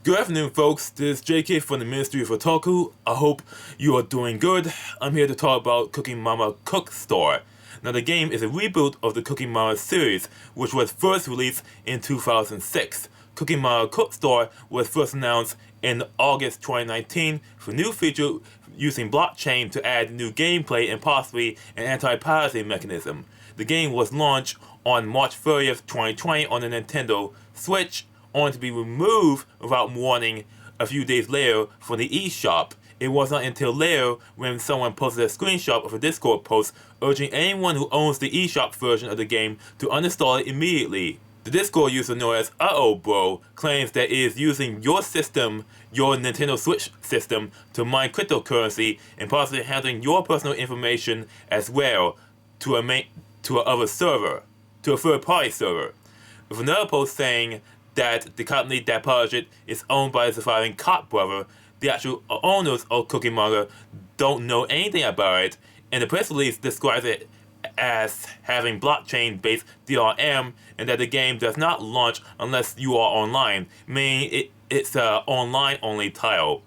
Good afternoon, folks. This is Jkid from the Ministry of Otaku. I hope you are doing good. I'm here to talk about Cooking Mama Cookstar. Now, the game is a reboot of the Cooking Mama series, which was first released in 2006. Cooking Mama Cookstar was first announced in August 2019 for new feature using blockchain to add new gameplay and possibly an anti-piracy mechanism. The game was launched on March 30th, 2020 on the Nintendo Switch, only to be removed without warning a few days later from the eShop. It was not until later when someone posted a screenshot of a Discord post urging anyone who owns the eShop version of the game to uninstall it immediately. The Discord user known as Bro claims that it is using your system, your Nintendo Switch system, to mine cryptocurrency and possibly handling your personal information as well to a third-party server. With another post saying that the company that published it is owned by the surviving Koch brother, the actual owners of Cooking Mama don't know anything about it, and the press release describes it as having blockchain-based DRM, and that the game does not launch unless you are online, meaning it's an online-only title.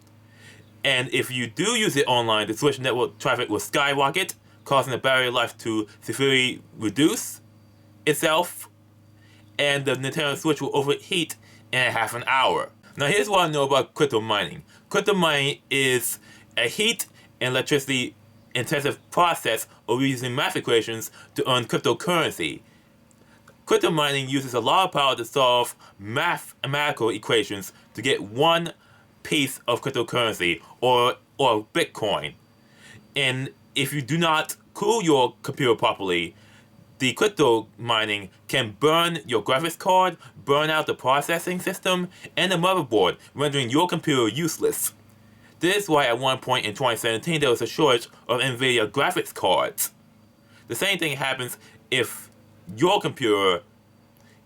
And if you do use it online, the Switch network traffic will skyrocket, causing the battery life to severely reduce itself, and the Nintendo Switch will overheat in half an hour. Now, here's what I know about crypto mining. Crypto mining is a heat and electricity intensive process of using math equations to earn cryptocurrency. Crypto mining uses a lot of power to solve mathematical equations to get one piece of cryptocurrency or Bitcoin. And if you do not cool your computer properly, the crypto mining can burn your graphics card, burn out the processing system, and the motherboard, rendering your computer useless. This is why at one point in 2017 there was a shortage of NVIDIA graphics cards. The same thing happens if your computer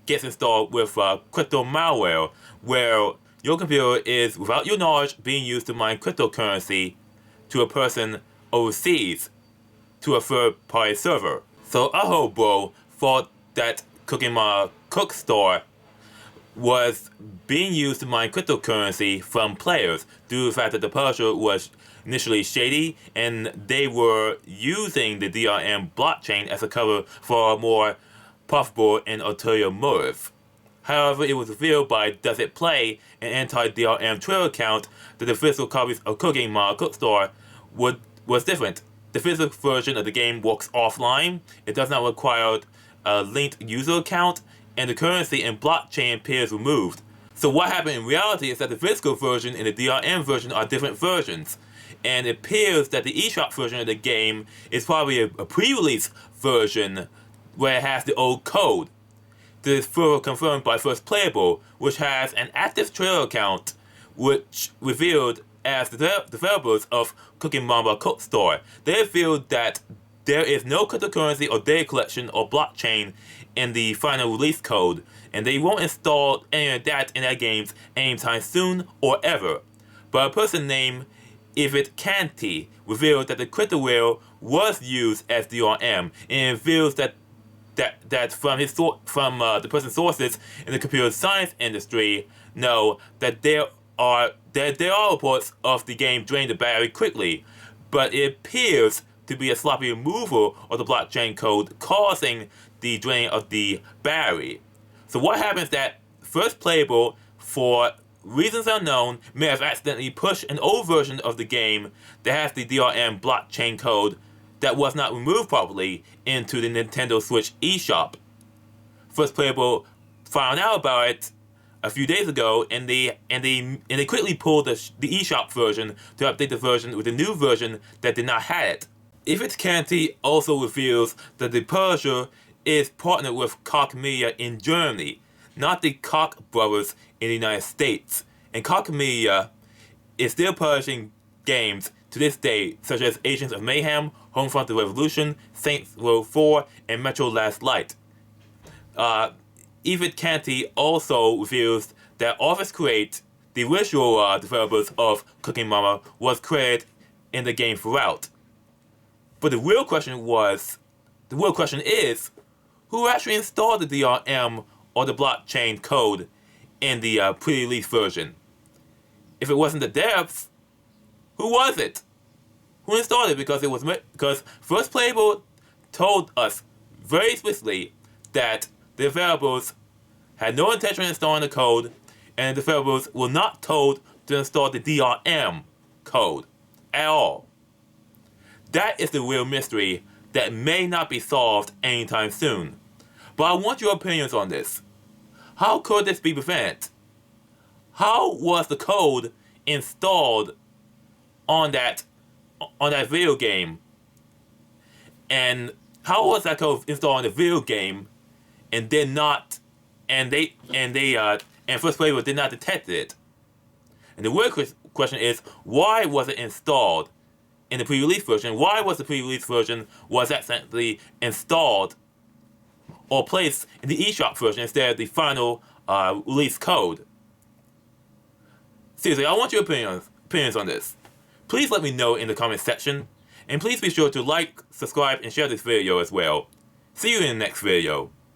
gets installed with crypto malware, where your computer is, without your knowledge, being used to mine cryptocurrency to a person overseas, to a third-party server. So Bro thought that Cooking Mama Cookstar was being used to mine cryptocurrency from players due to the fact that the publisher was initially shady and they were using the DRM blockchain as a cover for a more profitable and ulterior motive. However, it was revealed by Does It Play, an anti-DRM Twitter account, that the physical copies of Cooking Mama Cookstar was different. The physical version of the game works offline, it does not require a linked user account, and the currency and blockchain appears removed. So what happened in reality is that the physical version and the DRM version are different versions, and it appears that the eShop version of the game is probably a pre-release version where it has the old code. This is further confirmed by First Playable, which has an active Twitter account which revealed as the developers of Cooking Mama Cookstar. They revealed that there is no cryptocurrency or data collection or blockchain in the final release code, and they won't install any of that in their games anytime soon or ever. But a person named Jkid revealed that the cryptoware was used as DRM, and reveals that from the person's sources in the computer science industry know that there are reports of the game draining the battery quickly, but it appears to be a sloppy removal of the blockchain code causing the draining of the battery. So what happens is that First Playable, for reasons unknown, may have accidentally pushed an old version of the game that has the DRM blockchain code that was not removed properly into the Nintendo Switch eShop. First Playable found out about it a few days ago, and they quickly pulled the eShop version to update the version with a new version that did not have it. Jkid also reveals that the publisher is partnered with Koch Media in Germany, not the Koch brothers in the United States. And Koch Media is still publishing games to this day, such as Agents of Mayhem, Homefront: The Revolution, Saints Row 4, and Metro Last Light. Jkid also reveals that Office Create, the original developers of Cooking Mama, was credited in the game throughout. But the real question is, who actually installed the DRM or the blockchain code in the pre-release version? if it wasn't the devs, who was it? Who installed it? Because First Playable told us very explicitly that the developers had no intention of installing the code, and the developers were not told to install the DRM code at all. That is the real mystery that may not be solved anytime soon. But I want your opinions on this. How could this be prevented? How was the code installed on that video game? And how was that code installed on the video game and did not and First Playable did not detect it? And the real question is, why was it installed in the pre-release version? Why was the pre-release version accidentally installed or placed in the eShop version instead of the final release code? Seriously, I want your opinions on this. Please let me know in the comment section, and please be sure to like, subscribe, and share this video as well. See you in the next video.